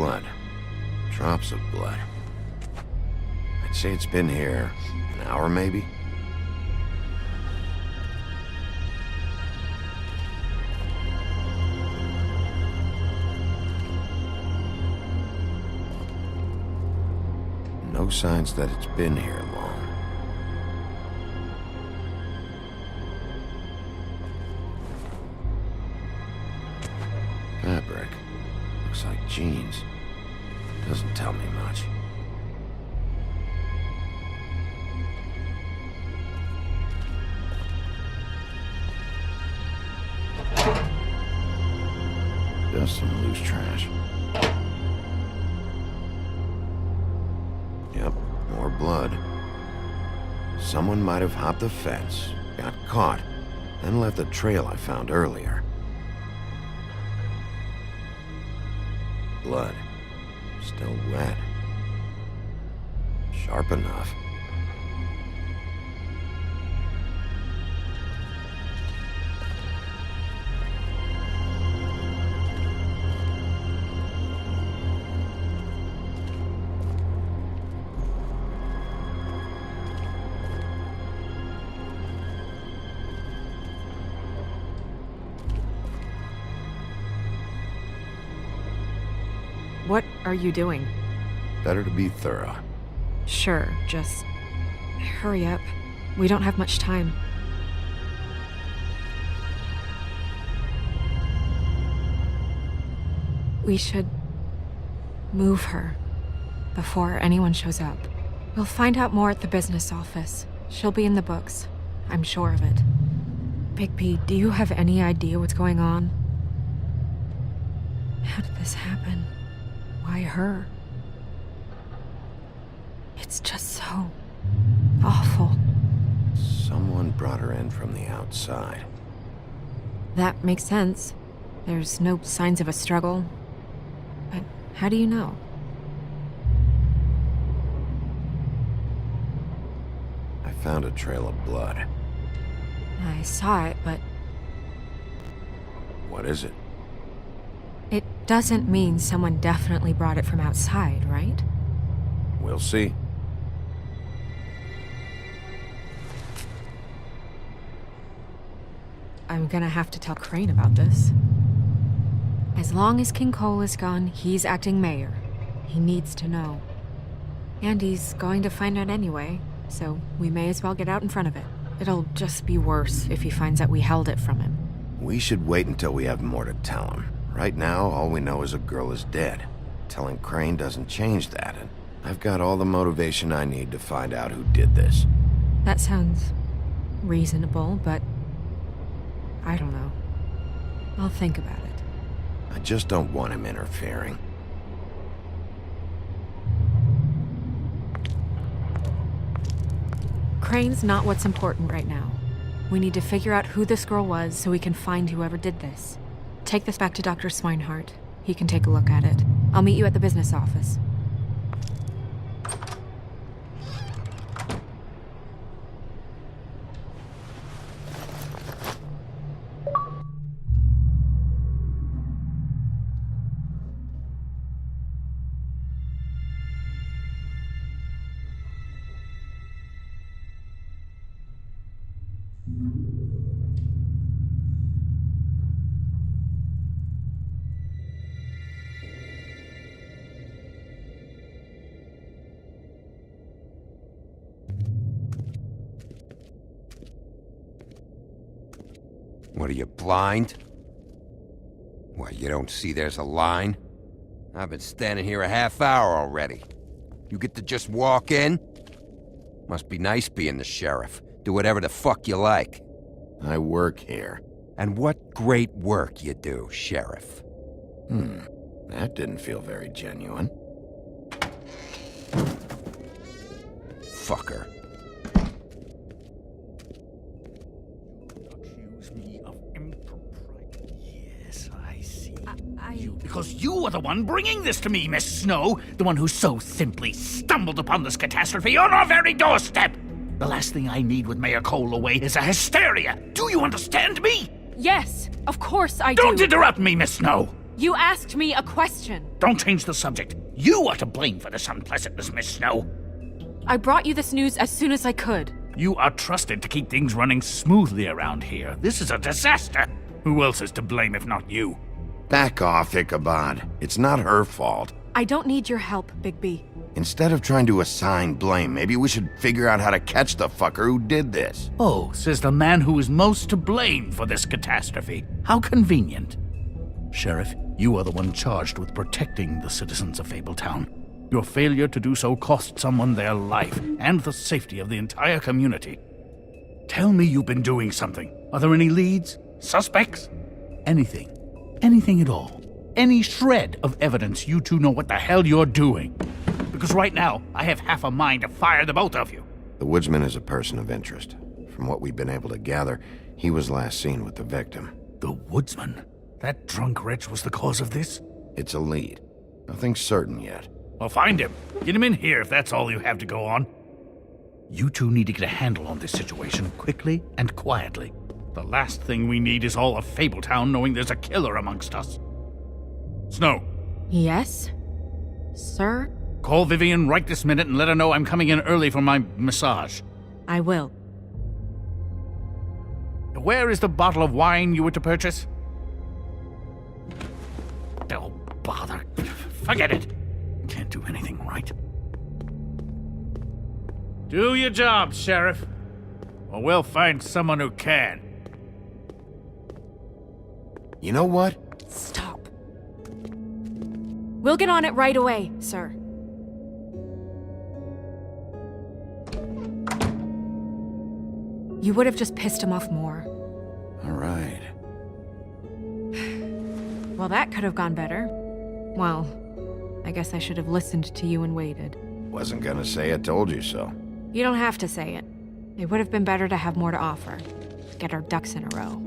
blood. Drops of blood. I'd say it's been here an hour, maybe? No signs that it's been here long. Fabric. Looks like jeans. Doesn't tell me much. Just some loose trash. Yep, more blood. Someone might have hopped the fence, got caught, then left the trail I found earlier. Blood. Still wet. Sharp enough. What are you doing? Better to be thorough. Sure, just hurry up. We don't have much time. We should move her before anyone shows up. We'll find out more at the business office. She'll be in the books. I'm sure of it. Big P, do you have any idea what's going on? How did this happen? Why her? It's just so awful. Someone brought her in from the outside. That makes sense. There's no signs of a struggle. But how do you know? I found a trail of blood. I saw it, but What is it? it doesn't mean someone definitely brought it from outside, right? We'll see. I'm gonna have to tell Crane about this. As long as King Cole is gone, he's acting mayor. He needs to know. And he's going to find out anyway, so we may as well get out in front of it. It'll just be worse if he finds out we held it from him. We should wait until we have more to tell him. Right now, all we know is a girl is dead. Telling Crane doesn't change that, and I've got all the motivation I need to find out who did this. That sounds reasonable, but I don't know. I'll think about it. I just don't want him interfering. Crane's not what's important right now. We need to figure out who this girl was so we can find whoever did this. Take this back to Dr. Swinehart. He can take a look at it. I'll meet you at the business office. What are you, blind? What, you don't see there's a line? I've been standing here a half hour already. You get to just walk in? Must be nice being the sheriff. Do whatever the fuck you like. I work here. And what great work you do, Sheriff. That didn't feel very genuine. Fucker. Accuse me of impropriety. Yes, I see. I... Because you are the one bringing this to me, Miss Snow. The one who so simply stumbled upon this catastrophe on our very doorstep. The last thing I need with Mayor Cole away is a hysteria. Do you understand me? Yes, of course I do. Don't interrupt me, Miss Snow. You asked me a question. Don't change the subject. You are to blame for this unpleasantness, Miss Snow. I brought you this news as soon as I could. You are trusted to keep things running smoothly around here. This is a disaster. Who else is to blame if not you? Back off, Ichabod. It's not her fault. I don't need your help, Bigby. Instead of trying to assign blame, maybe we should figure out how to catch the fucker who did this. Oh, says the man who is most to blame for this catastrophe. How convenient. Sheriff, you are the one charged with protecting the citizens of Fabletown. Your failure to do so cost someone their life and the safety of the entire community. Tell me you've been doing something. Are there any leads? Suspects? Anything. Anything at all. Any shred of evidence you two know what the hell you're doing. Because right now, I have half a mind to fire the both of you. The woodsman is a person of interest. From what we've been able to gather, he was last seen with the victim. The woodsman? That drunk wretch was the cause of this? It's a lead. Nothing certain yet. Well, find him. Get him in here if that's all you have to go on. You two need to get a handle on this situation quickly and quietly. The last thing we need is all of Fabletown knowing there's a killer amongst us. Snow, Yes? Sir? call Vivian right this minute and let her know I'm coming in early for my massage. I will. Where is the bottle of wine you were to purchase? Oh, bother. Forget it. Can't do anything right. Do your job, Sheriff. Or we'll find someone who can. You know what? Stop. We'll get on it right away, sir. You would have just pissed him off more. All right. Well, that could have gone better. Well, I guess I should have listened to you and waited. Wasn't gonna say I told you so. You don't have to say it. It would have been better to have more to offer. Get our ducks in a row.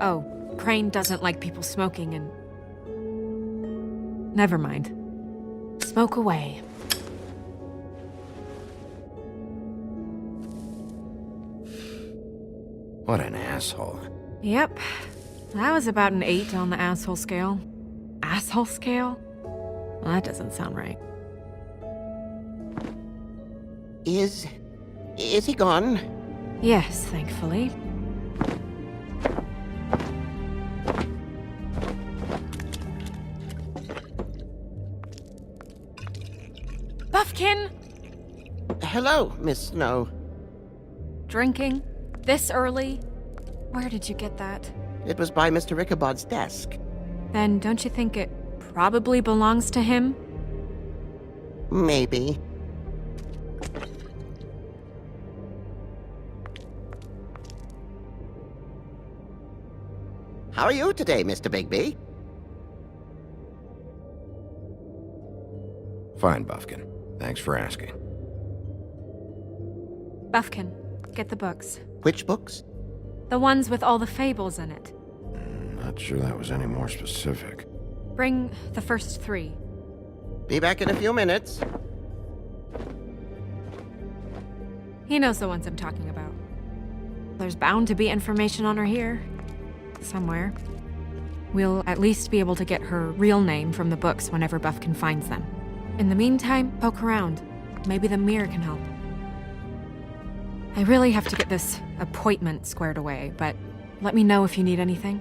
Oh, Crane doesn't like people smoking and... Never mind. Smoke away. What an asshole. Yep. That was about an 8 on the asshole scale. Asshole scale? Well, that doesn't sound right. Is he gone? Yes, thankfully. Buffkin! Hello, Miss Snow. Drinking? This early? Where did you get that? It was by Mr. Ichabod's desk. Then don't you think it probably belongs to him? Maybe. How are you today, Mr. Bigby? Fine, Buffkin. Thanks for asking. Buffkin, get the books. Which books? The ones with all the fables in it. Not sure that was any more specific. Bring the first 3. Be back in a few minutes. He knows the ones I'm talking about. There's bound to be information on her here. Somewhere. We'll at least be able to get her real name from the books whenever Buffkin finds them. In the meantime, poke around. Maybe the mirror can help. I really have to get this appointment squared away, but let me know if you need anything.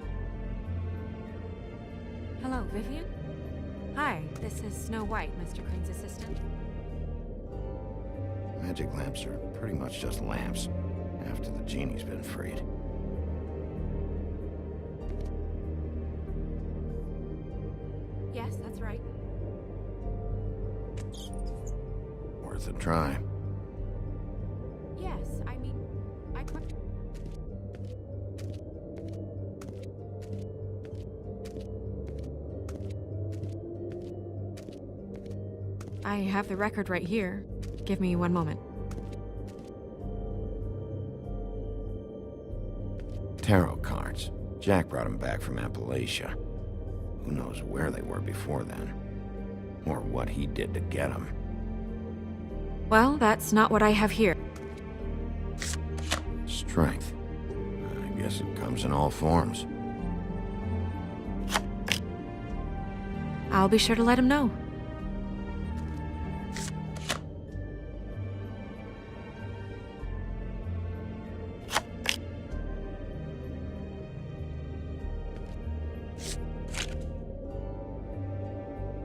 Hello, Vivian? Hi, this is Snow White, Mr. Crane's assistant. Magic lamps are pretty much just lamps, after the genie's been freed. Yes, that's right. Worth a try. Yes, I mean, I have the record right here. Give me one moment. Tarot cards. Jack brought them back from Appalachia. Who knows where they were before then? Or what he did to get them. Well, that's not what I have here. Strength. I guess it comes in all forms. I'll be sure to let him know.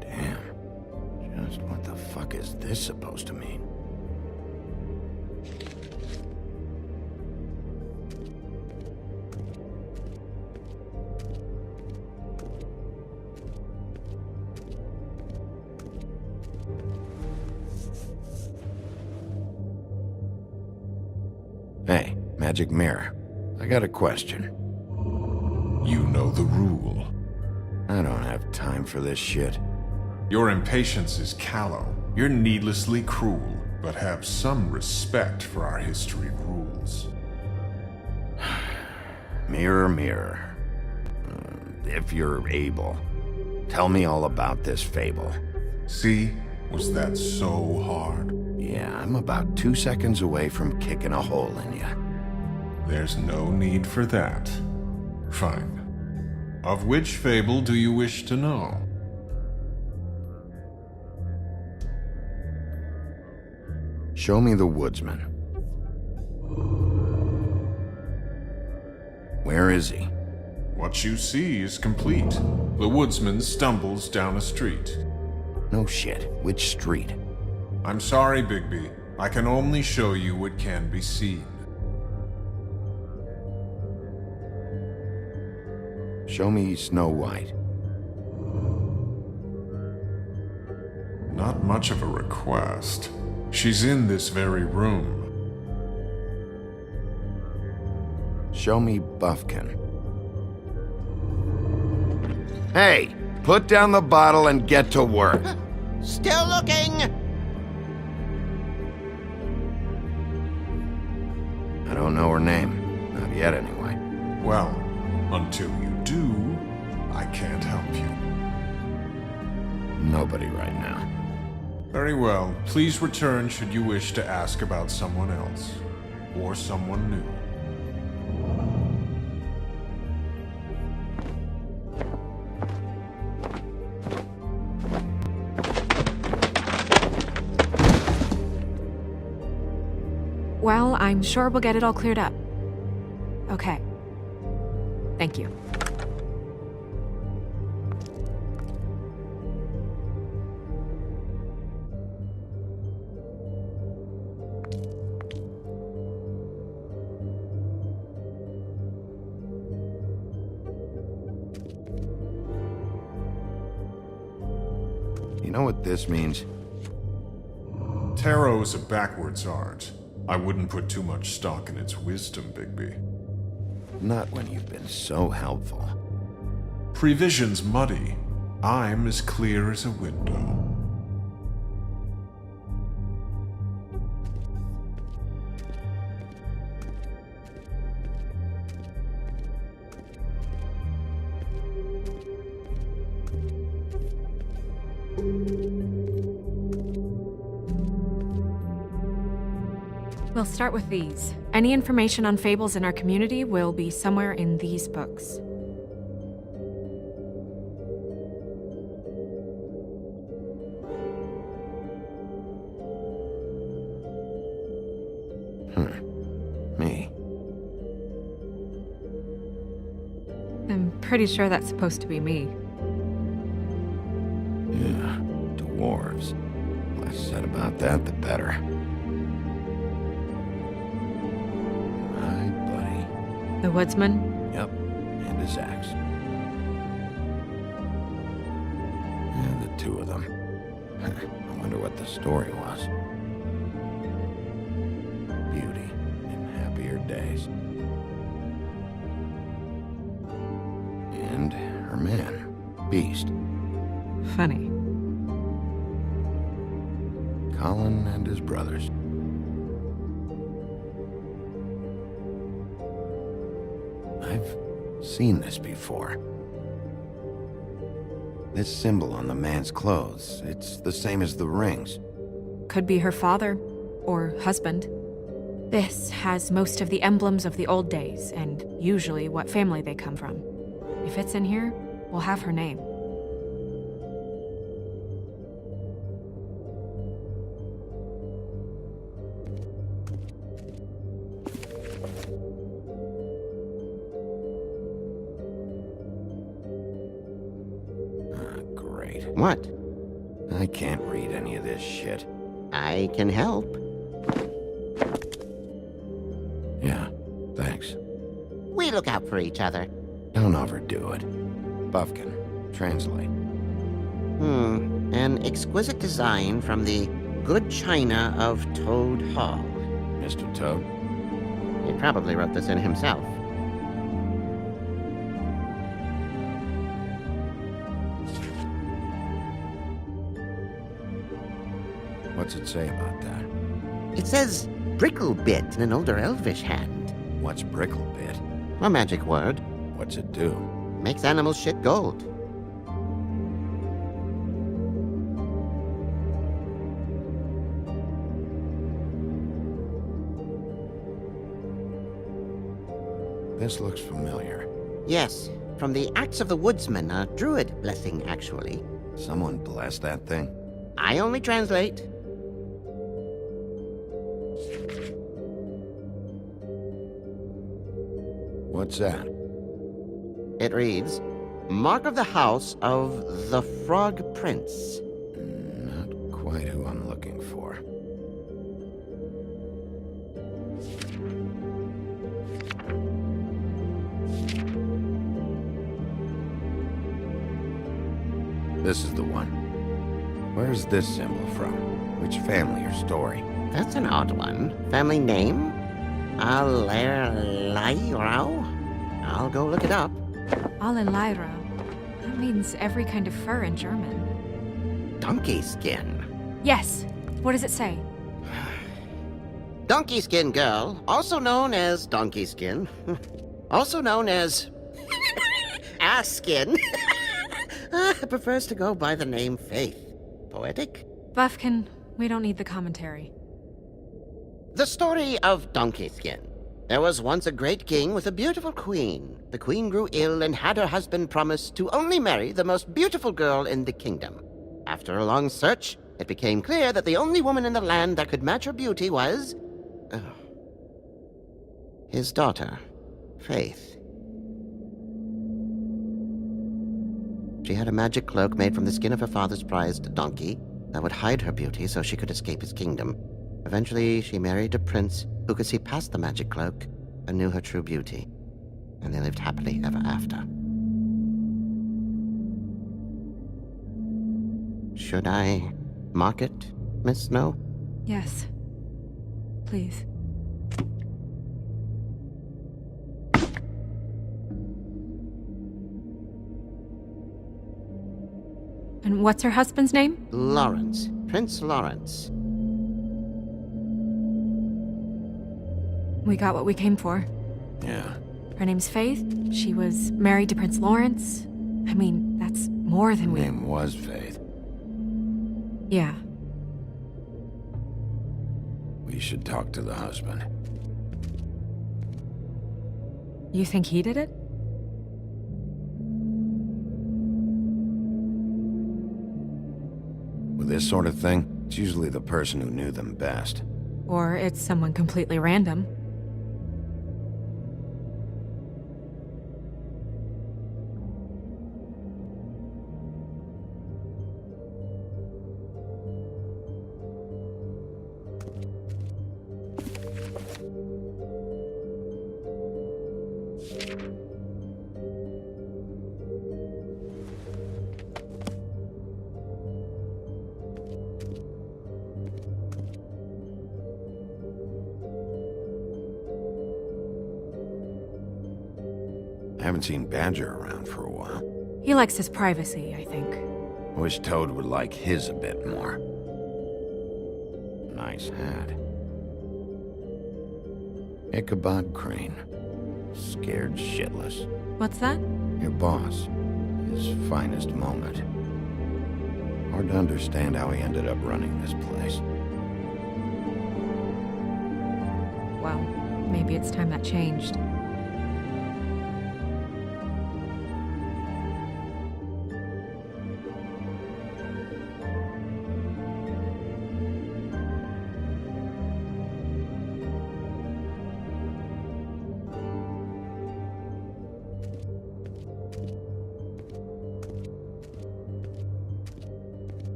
Damn. Just what the fuck is this supposed to mean? Hey, Magic Mirror. I got a question. You know the rule. I don't have time for this shit. Your impatience is callow. You're needlessly cruel, but have some respect for our history rules. Mirror, mirror. If you're able, tell me all about this fable. See? Was that so hard? Yeah, I'm about 2 seconds away from kicking a hole in you. There's no need for that. Fine. Of which fable do you wish to know? Show me the woodsman. Where is he? What you see is complete. The woodsman stumbles down a street. No shit. Which street? I'm sorry, Bigby. I can only show you what can be seen. Show me Snow White. Not much of a request. She's in this very room. Show me Buffkin. Hey! Put down the bottle and get to work. Still looking! I don't know her name. Not yet, anyway. Well, until you do, I can't help you. Nobody right now. Very well. Please return should you wish to ask about someone else. Or someone new. Well, I'm sure we'll get it all cleared up. Okay. Thank you. You know what this means? Tarot's a backwards art. I wouldn't put too much stock in its wisdom, Bigby. Not when you've been so helpful. Prevision's muddy. I'm as clear as a window. We'll start with these. Any information on fables in our community will be somewhere in these books. Me. I'm pretty sure that's supposed to be me. Yeah, dwarves. Less said about that, the better. My buddy. The woodsman? Yep, and his axe. And the two of them. I wonder what the story was. Beauty in happier days. And her man, Beast. Funny. Colin and his brothers. I've seen this before. This symbol on the man's clothes, it's the same as the rings. Could be her father or husband. This has most of the emblems of the old days and usually what family they come from. If it's in here, we'll have her name. What? I can't read any of this shit. I can help. Yeah, thanks. We look out for each other. Don't overdo it. Buffkin, translate. An exquisite design from the good china of Toad Hall. Mr. Toad? He probably wrote this in himself. What's it say about that? It says Bricklebit in an older elvish hand. What's Bricklebit? A magic word. What's it do? Makes animals shit gold. This looks familiar. Yes, from the Axe of the Woodsman, a druid blessing, actually. Someone bless that thing? I only translate. What's that? It reads, Mark of the House of the Frog Prince. Not quite who I'm looking for. This is the one. Where's this symbol from? Which family or story? That's an odd one. Family name? Alerlairao? I'll go look it up. Alelairo. That means every kind of fur in German. Donkey skin. Yes. What does it say? Donkey skin girl, also known as donkey skin, also known as ass skin, prefers to go by the name Faith. Poetic? Buffkin, we don't need the commentary. The story of Donkey Skin. There was once a great king with a beautiful queen. The queen grew ill and had her husband promise to only marry the most beautiful girl in the kingdom. After a long search, it became clear that the only woman in the land that could match her beauty was... his daughter, Faith. She had a magic cloak made from the skin of her father's prized donkey that would hide her beauty so she could escape his kingdom. Eventually, she married a prince who could see past the magic cloak and knew her true beauty. And they lived happily ever after. Should I mark it, Miss Snow? Yes. Please. And what's her husband's name? Lawrence. Prince Lawrence. We got what we came for. Yeah. Her name's Faith. She was married to Prince Lawrence. I mean, that's more than we... Name was Faith. Yeah. We should talk to the husband. You think he did it? With this sort of thing, it's usually the person who knew them best. Or it's someone completely random. I haven't seen Badger around for a while. He likes his privacy, I think. I wish Toad would like his a bit more. Nice hat. Ichabod Crane. Scared shitless. What's that? Your boss. His finest moment. Hard to understand how he ended up running this place. Well, maybe it's time that changed.